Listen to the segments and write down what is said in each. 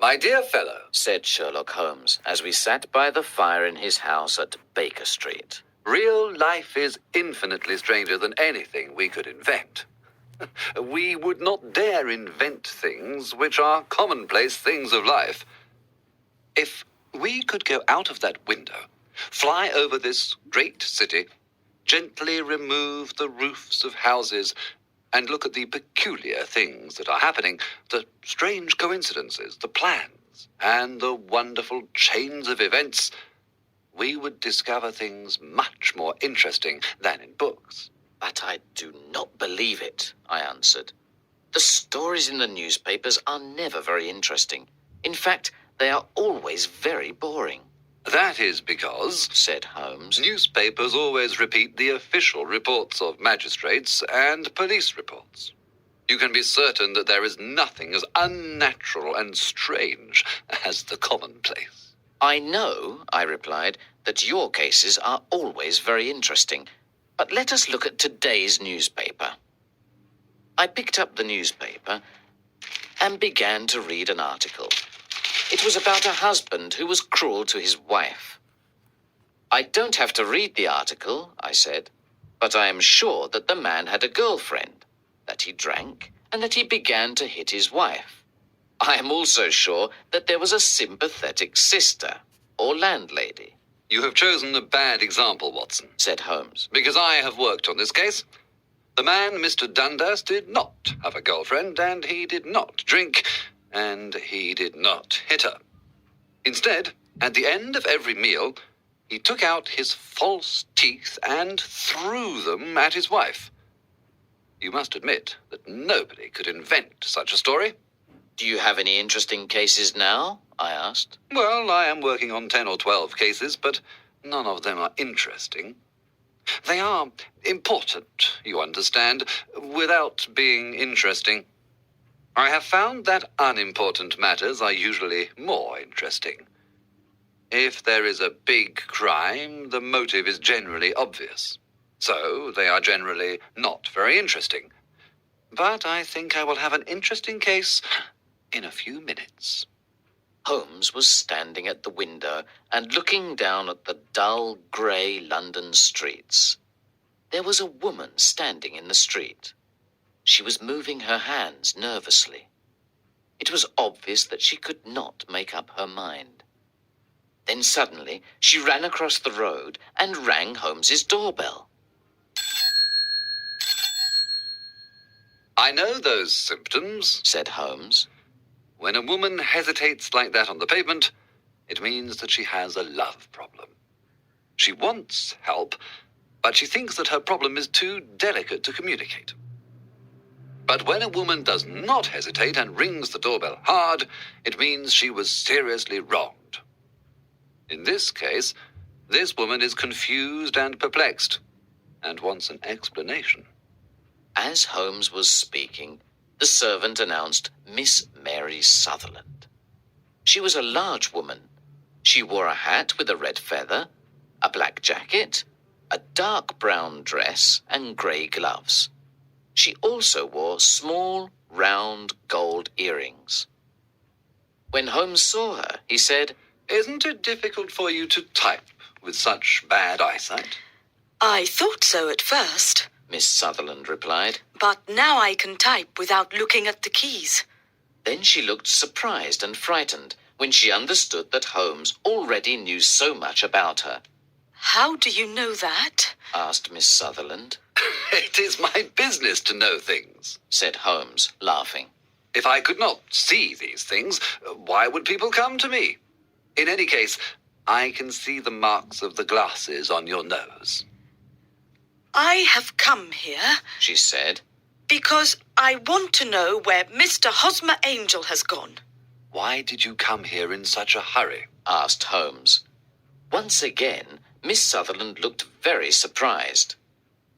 My dear fellow, said Sherlock Holmes, as we sat by the fire in his house at Baker Street, real life is infinitely stranger than anything we could invent. We would not dare invent things which are commonplace things of life. If we could go out of that window, fly over this great city, gently remove the roofs of houses, and look at the peculiar things that are happening, the strange coincidences, the plans, and the wonderful chains of events, we would discover things much more interesting than in books. But I do not believe it, I answered. The stories in the newspapers are never very interesting. In fact, they are always very boring. That is because, said Holmes, newspapers always repeat the official reports of magistrates and police reports. You can be certain that there is nothing as unnatural and strange as the commonplace. I know, I replied, that your cases are always very interesting. But let us look at today's newspaper. I picked up the newspaper and began to read an article. It was about a husband who was cruel to his wife. I don't have to read the article, I said, but I am sure that the man had a girlfriend, that he drank, and that he began to hit his wife. I am also sure that there was a sympathetic sister, or landlady. You have chosen a bad example, Watson, said Holmes, because I have worked on this case. The man, Mr. Dundas, did not have a girlfriend, and he did not drink, and he did not hit her. Instead, at the end of every meal, he took out his false teeth and threw them at his wife. You must admit that nobody could invent such a story. Do you have any interesting cases now? I asked. Well, I am working on 10 or 12 cases, but none of them are interesting. They are important, you understand, without being interesting. I have found that unimportant matters are usually more interesting. If there is a big crime, the motive is generally obvious. So they are generally not very interesting. But I think I will have an interesting case in a few minutes. Holmes was standing at the window and looking down at the dull, grey London streets. There was a woman standing in the street. She was moving her hands nervously. It was obvious that she could not make up her mind. Then suddenly she ran across the road and rang Holmes's doorbell. I know those symptoms, said Holmes. When a woman hesitates like that on the pavement, it means that she has a love problem. She wants help, but she thinks that her problem is too delicate to communicate. But when a woman does not hesitate and rings the doorbell hard, it means she was seriously wronged. In this case, this woman is confused and perplexed, and wants an explanation. As Holmes was speaking, the servant announced Miss Mary Sutherland. She was a large woman. She wore a hat with a red feather, a black jacket, a dark brown dress, and grey gloves. She also wore small, round gold earrings. When Holmes saw her, he said, "Isn't it difficult for you to type with such bad eyesight?" I thought so at first, Miss Sutherland replied. but now I can type without looking at the keys. Then she looked surprised and frightened when she understood that Holmes already knew so much about her. How do you know that? Asked Miss Sutherland. It is my business to know things, said Holmes, laughing. If I could not see these things, why would people come to me? In any case, I can see the marks of the glasses on your nose. I have come here She said. because I want to know where Mr. Hosmer Angel has gone. Why did you come here in such a hurry? Asked Holmes. Once again, Miss Sutherland looked very surprised.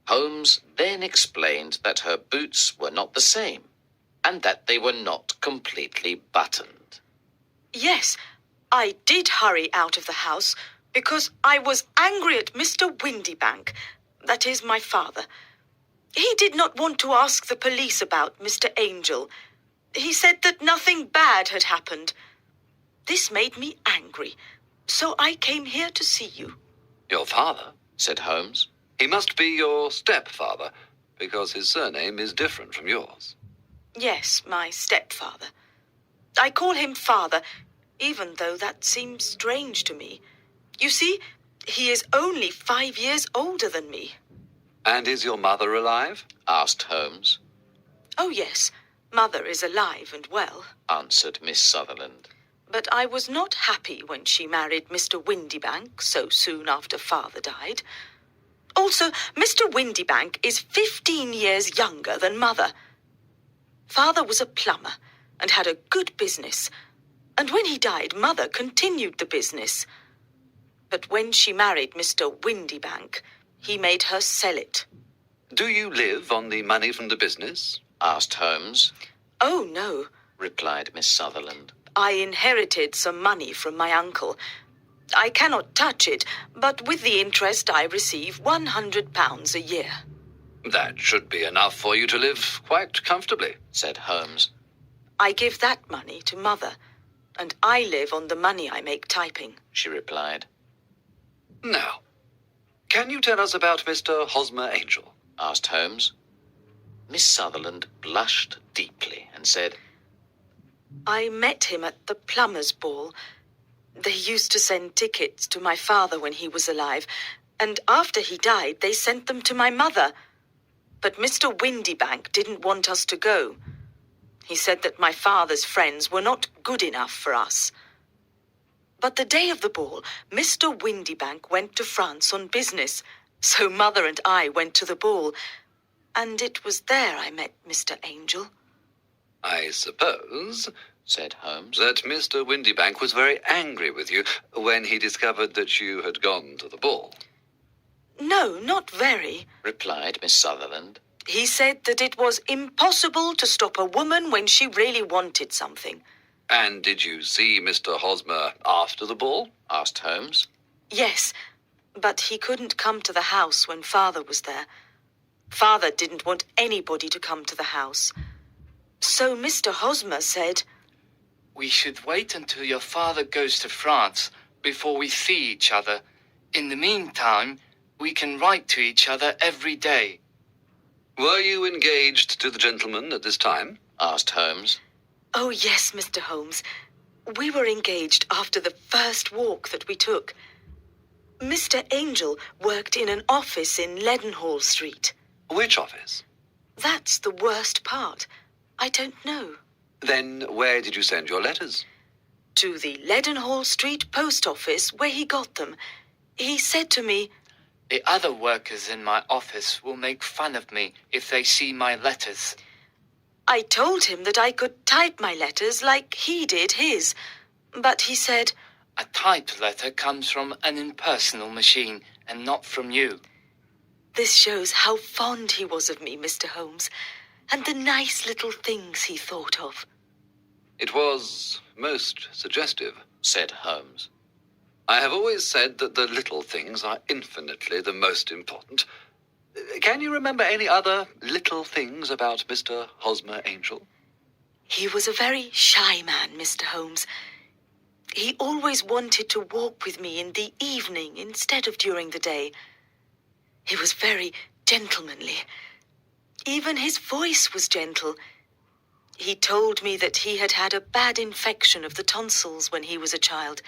Holmes then explained that her boots were not the same, and that they were not completely buttoned. Yes, I did hurry out of the house because I was angry at Mr. Windibank, that is my father. He did not want to ask the police about Mr. Angel. He said that nothing bad had happened. This made me angry, so I came here to see you. Your father? Said Holmes. He must be your stepfather, because his surname is different from yours. Yes, my stepfather. I call him father, even though that seems strange to me. You see, he is only 5 years older than me. And is your mother alive? Asked Holmes. Oh, yes, Mother is alive and well, Answered Miss Sutherland. but I was not happy when she married Mr. Windibank so soon after Father died. Also, Mr. Windibank is 15 years younger than Mother. Father was a plumber and had a good business, and when he died, Mother continued the business. But when she married Mr. Windibank, he made her sell it. Do you live on the money from the business? Asked Holmes. Oh, no. Replied Miss Sutherland. I inherited some money from my uncle. I cannot touch it, but with the interest I receive £100 a year. That should be enough for you to live quite comfortably, said Holmes. I give that money to Mother, and I live on the money I make typing. She replied. Now, can you tell us about Mr. Hosmer Angel? Asked Holmes. Miss Sutherland blushed deeply and said, I met him at the plumber's ball. They used to send tickets to my father when he was alive, and after he died, they sent them to my mother. But Mr. Windibank didn't want us to go. He said that my father's friends were not good enough for us. But the day of the ball, Mr. Windibank went to France on business, so Mother and I went to the ball, and it was there I met Mr. Angel. I suppose, said Holmes, that Mr. Windibank was very angry with you when he discovered that you had gone to the ball. No, not very, Replied Miss Sutherland. He said that it was impossible to stop a woman when she really wanted something. And did you see Mr. Hosmer after the ball? Asked Holmes. Yes, but he couldn't come to the house when Father was there. Father didn't want anybody to come to the house. So Mr. Hosmer said, We should wait until your father goes to France before we see each other. In the meantime, we can write to each other every day. Were you engaged to the gentleman at this time? Asked Holmes. Oh, yes, Mr. Holmes. We were engaged after the first walk that we took. Mr. Angel worked in an office in Leadenhall Street. Which office? That's the worst part. I don't know. Then where did you send your letters? To the Leadenhall Street post office where he got them. He said to me, The other workers in my office will make fun of me if they see my letters. I told him that I could type my letters like he did his. But he said, A typed letter comes from an impersonal machine and not from you. This shows how fond he was of me, Mr. Holmes, and the nice little things he thought of. It was most suggestive, said Holmes. I have always said that the little things are infinitely the most important. Can you remember any other little things about Mr. Hosmer Angel? He was a very shy man, Mr. Holmes. He always wanted to walk with me in the evening instead of during the day. He was very gentlemanly. Even his voice was gentle. He told me that he had had a bad infection of the tonsils when he was a child,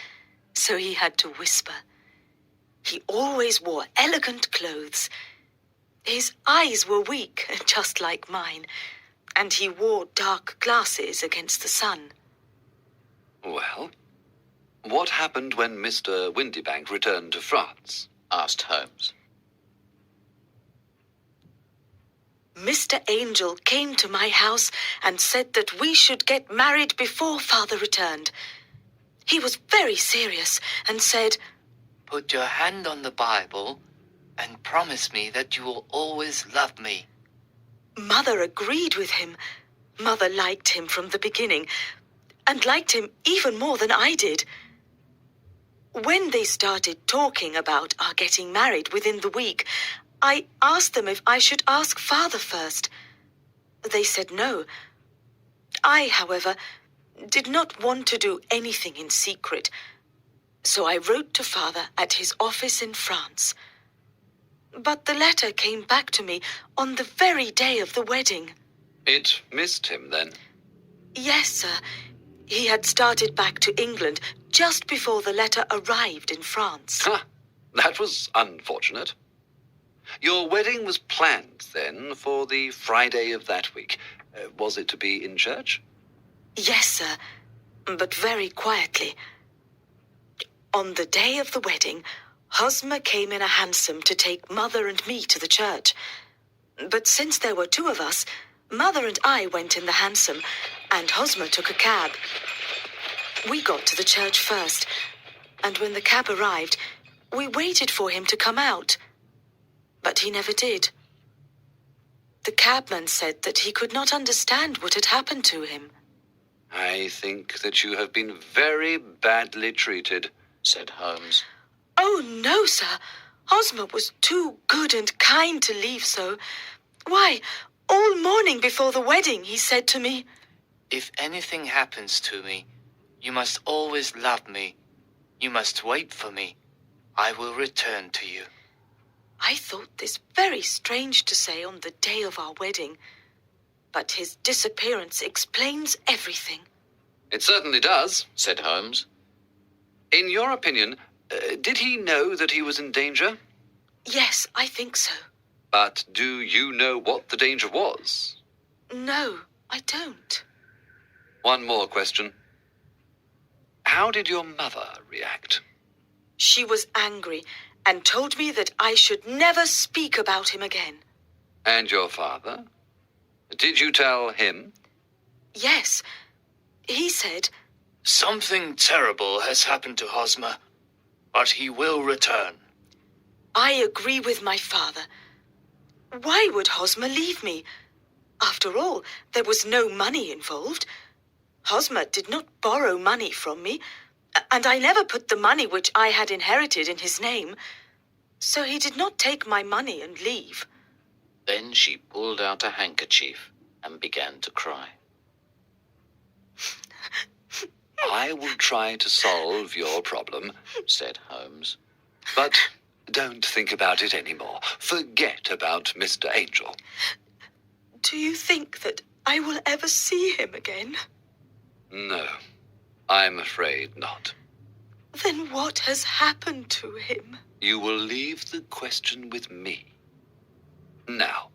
so he had to whisper. He always wore elegant clothes. His eyes were weak, just like mine, and he wore dark glasses against the sun. Well, what happened when Mr. Windibank returned to France? Asked Holmes. Mr. Angel came to my house and said that we should get married before Father returned. He was very serious and said, Put your hand on the Bible and promise me that you will always love me. Mother agreed with him. Mother liked him from the beginning, and liked him even more than I did. When they started talking about our getting married within the week, I asked them if I should ask Father first. They said no. I, however, did not want to do anything in secret, so I wrote to Father at his office in France. But the letter came back to me on the very day of the wedding. It missed him, then? Yes, sir. He had started back to England just before the letter arrived in France. Ha! That was unfortunate. Your wedding was planned, then, for the Friday of that week. Was it to be in church? Yes, sir, but very quietly. On the day of the wedding, Hosmer came in a hansom to take Mother and me to the church. But since there were two of us, Mother and I went in the hansom, and Hosmer took a cab. We got to the church first, and when the cab arrived, we waited for him to come out. But he never did. The cabman said that he could not understand what had happened to him. I think that you have been very badly treated, said Holmes. Oh, no, sir. Hosmer was too good and kind to leave so. Why, all morning before the wedding, he said to me, "If anything happens to me, you must always love me. You must wait for me. I will return to you." I thought this very strange to say on the day of our wedding, but his disappearance explains everything. It certainly does, said Holmes. In your opinion, did he know that he was in danger? Yes, I think so. But do you know what the danger was? No, I don't. One more question. How did your mother react? She was angry and told me that I should never speak about him again. And your father? Did you tell him? Yes. He said, "Something terrible has happened to Hosmer, but he will return." I agree with my father. Why would Hosmer leave me? After all, there was no money involved. Hosmer did not borrow money from me, and I never put the money which I had inherited in his name. So he did not take my money and leave. Then she pulled out a handkerchief and began to cry. I will try to solve your problem, said Holmes. But don't think about it anymore. Forget about Mr. Angel. Do you think that I will ever see him again? No, I'm afraid not. Then what has happened to him? You will leave the question with me. Now,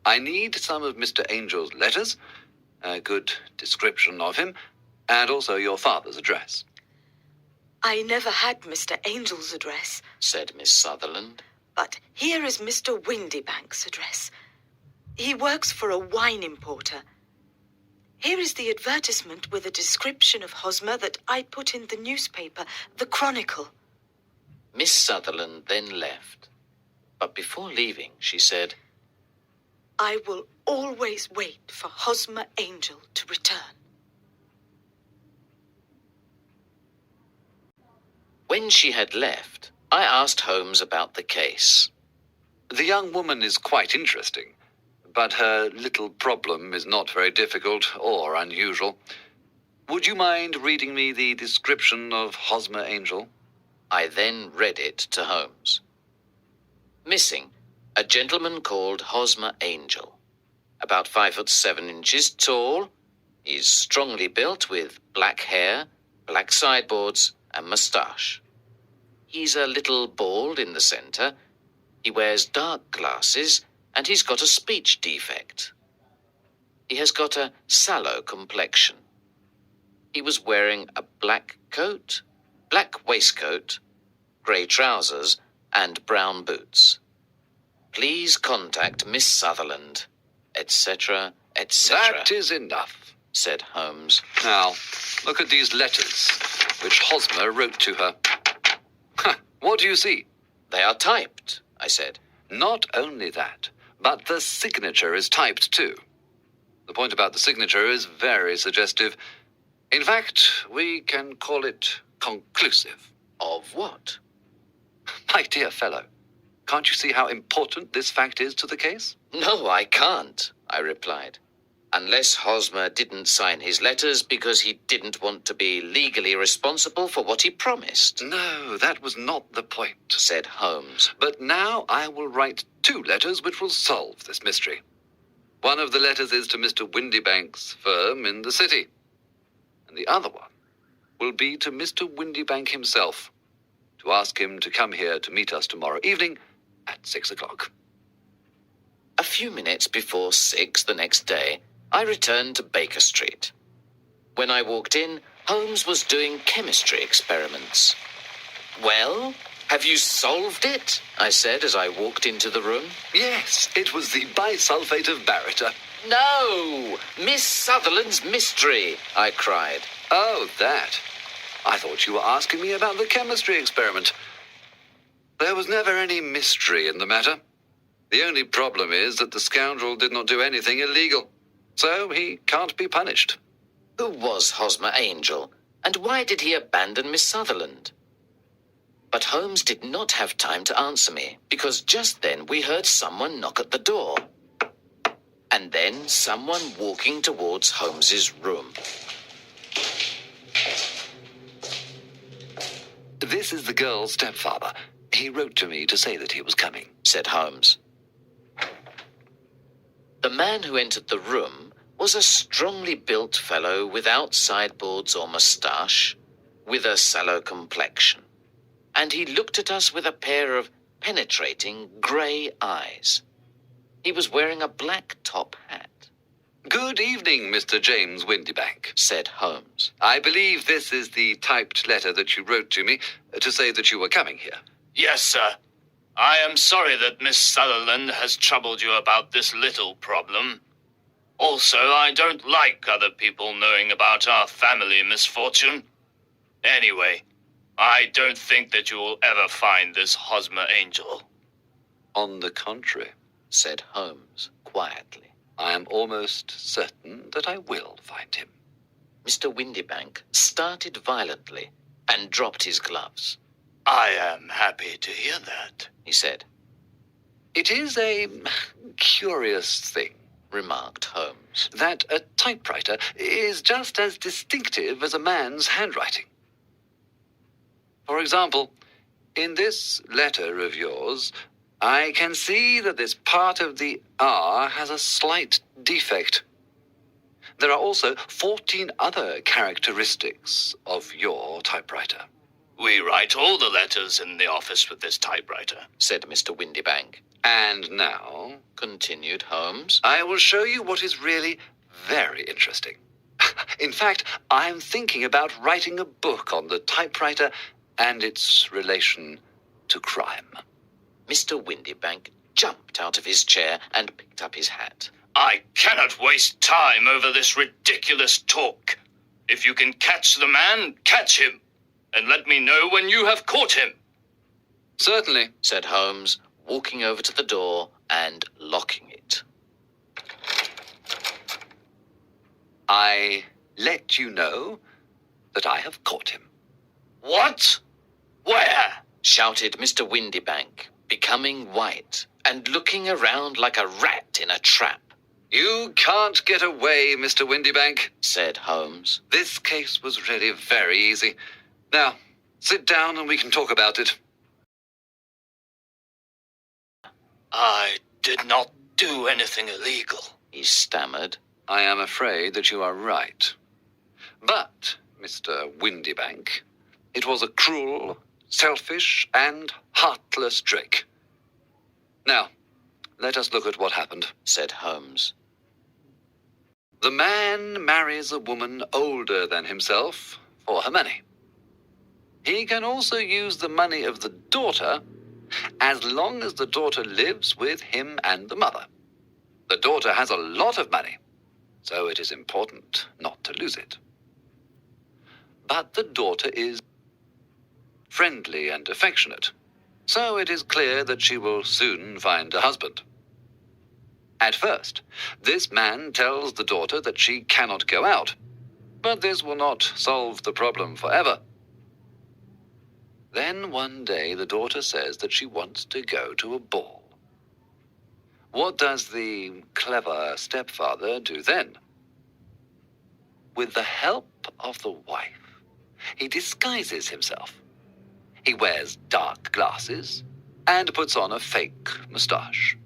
I need some of Mr. Angel's letters, a good description of him, and also your father's address. I never had Mr. Angel's address, said Miss Sutherland. But here is Mr. Windibank's address. He works for a wine importer. Here is the advertisement with a description of Hosmer that I put in the newspaper, the Chronicle. Miss Sutherland then left. But before leaving, she said, I will always wait for Hosmer Angel to return. When she had left, I asked Holmes about the case. The young woman is quite interesting, but her little problem is not very difficult or unusual. Would you mind reading me the description of Hosmer Angel? I then read it to Holmes. Missing, a gentleman called Hosmer Angel. About 5'7" tall. He's strongly built with black hair, black sideboards, and moustache. He's a little bald in the center. He wears dark glasses, and he's got a speech defect. He has got a sallow complexion. He was wearing a black coat, black waistcoat, grey trousers, and brown boots. Please contact Miss Sutherland, etc., etc. That is enough, said Holmes. Now, look at these letters, which Hosmer wrote to her. What do you see? They are typed, I said. Not only that, but the signature is typed too. The point about the signature is very suggestive. In fact, we can call it conclusive. Of what? My dear fellow, can't you see how important this fact is to the case? No, I can't, I replied. Unless Hosmer didn't sign his letters because he didn't want to be legally responsible for what he promised. No, that was not the point, said Holmes. But now I will write 2 letters which will solve this mystery. One of the letters is to Mr. Windibank's firm in the city, and the other one will be to Mr. Windibank himself, to ask him to come here to meet us tomorrow evening at 6 o'clock. A few minutes before 6 the next day, I returned to Baker Street. When I walked in, Holmes was doing chemistry experiments. "Well, have you solved it?" I said as I walked into the room. Yes, it was the bisulfate of baryta. "No! Miss Sutherland's mystery!" I cried. Oh, that. I thought you were asking me about the chemistry experiment. There was never any mystery in the matter. The only problem is that the scoundrel did not do anything illegal, so he can't be punished. Who was Hosmer Angel, and why did he abandon Miss Sutherland? But Holmes did not have time to answer me, because just then we heard someone knock at the door. And then someone walking towards Holmes's room. This is the girl's stepfather. He wrote to me to say that he was coming, said Holmes. The man who entered the room was a strongly built fellow without sideboards or moustache, with a sallow complexion, and he looked at us with a pair of penetrating grey eyes. He was wearing a black top hat. Good evening, Mr. James Windibank, said Holmes. I believe this is the typed letter that you wrote to me to say that you were coming here. Yes, sir. I am sorry that Miss Sutherland has troubled you about this little problem. Also, I don't like other people knowing about our family misfortune. Anyway, I don't think that you will ever find this Hosmer Angel. On the contrary, said Holmes quietly. I am almost certain that I will find him. Mr. Windibank started violently and dropped his gloves. I am happy to hear that, he said. It is a curious thing, remarked Holmes, that a typewriter is just as distinctive as a man's handwriting. For example, in this letter of yours, I can see that this part of the R has a slight defect. There are also 14 other characteristics of your typewriter. We write all the letters in the office with this typewriter, said Mr. Windibank. And now, continued Holmes, I will show you what is really very interesting. In fact, I'm thinking about writing a book on the typewriter and its relation to crime. Mr. Windibank jumped out of his chair and picked up his hat. I cannot waste time over this ridiculous talk. If you can catch the man, catch him. And let me know when you have caught him. Certainly, said Holmes, walking over to the door and locking it. I let you know that I have caught him. What? Where? Shouted Mr. Windibank, becoming white and looking around like a rat in a trap. You can't get away, Mr. Windibank, said Holmes. This case was really very easy. Now, sit down and we can talk about it. I did not do anything illegal, he stammered. I am afraid that you are right. But, Mr. Windibank, it was a cruel, selfish, and heartless trick. Now, let us look at what happened, said Holmes. The man marries a woman older than himself for her money. He can also use the money of the daughter as long as the daughter lives with him and the mother. The daughter has a lot of money, so it is important not to lose it. But the daughter is friendly and affectionate, so it is clear that she will soon find a husband. At first, this man tells the daughter that she cannot go out, but this will not solve the problem forever. Then one day the daughter says that she wants to go to a ball. What does the clever stepfather do then? With the help of the wife, he disguises himself. He wears dark glasses and puts on a fake moustache.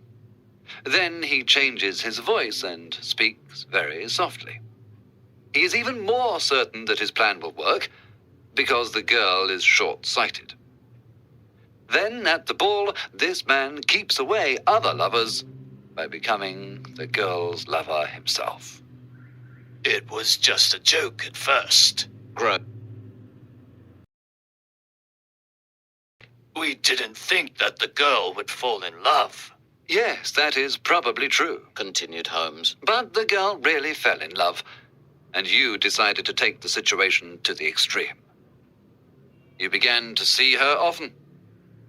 Then he changes his voice and speaks very softly. He is even more certain that his plan will work because the girl is short-sighted. Then, at the ball, this man keeps away other lovers by becoming the girl's lover himself. It was just a joke at first. We didn't think that the girl would fall in love. Yes, that is probably true, continued Holmes. but the girl really fell in love, and you decided to take the situation to the extreme. You began to see her often,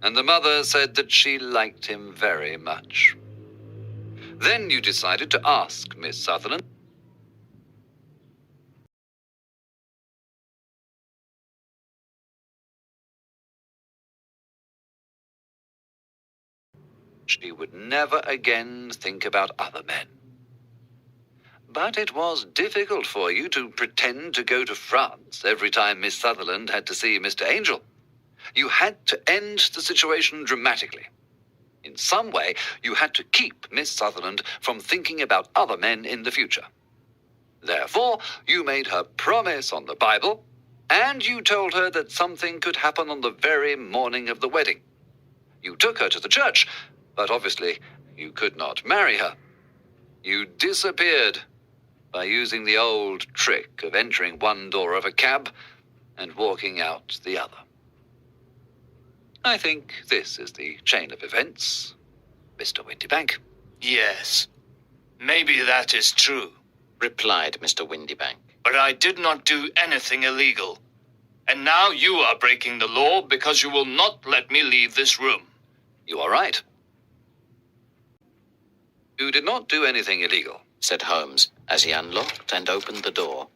and the mother said that she liked him very much. Then you decided to ask Miss Sutherland. She would never again think about other men. But it was difficult for you to pretend to go to France every time Miss Sutherland had to see Mr. Angel. You had to end the situation dramatically. In some way, you had to keep Miss Sutherland from thinking about other men in the future. Therefore, you made her promise on the Bible, and you told her that something could happen on the very morning of the wedding. You took her to the church, but obviously you could not marry her. You disappeared by using the old trick of entering one door of a cab and walking out the other. I think this is the chain of events, Mr. Windibank. Yes, maybe that is true. Replied Mr. Windibank. But I did not do anything illegal. And now you are breaking the law because you will not let me leave this room. You are right. You did not do anything illegal, Said Holmes as he unlocked and opened the door.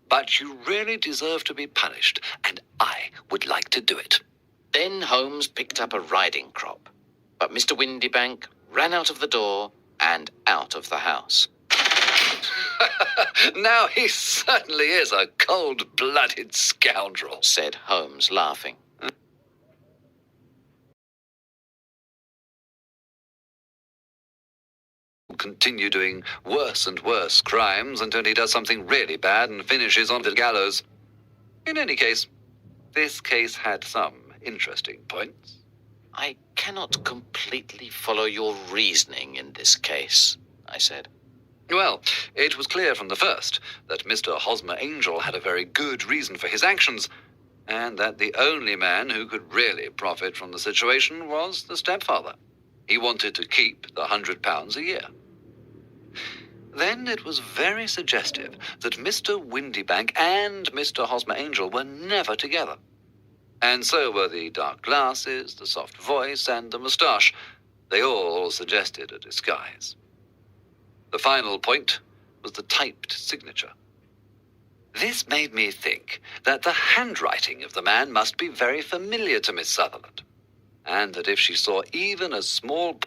but you really deserve to be punished, and I would like to do it. Then Holmes picked up a riding crop, but Mr. Windibank ran out of the door and out of the house. Now he certainly is a cold-blooded scoundrel, Said Holmes, laughing. Continue doing worse and worse crimes until he does something really bad and finishes on the gallows. In any case, this case had some interesting points. I cannot completely follow your reasoning in this case, I said. Well, it was clear from the first that Mr. Hosmer Angel had a very good reason for his actions, and that the only man who could really profit from the situation was the stepfather. He wanted to keep the £100 a year. Then it was very suggestive that Mr. Windibank and Mr. Hosmer Angel were never together. And so were the dark glasses, the soft voice, and the moustache. They all suggested a disguise. The final point was the typed signature. This made me think that the handwriting of the man must be very familiar to Miss Sutherland, and that if she saw even a small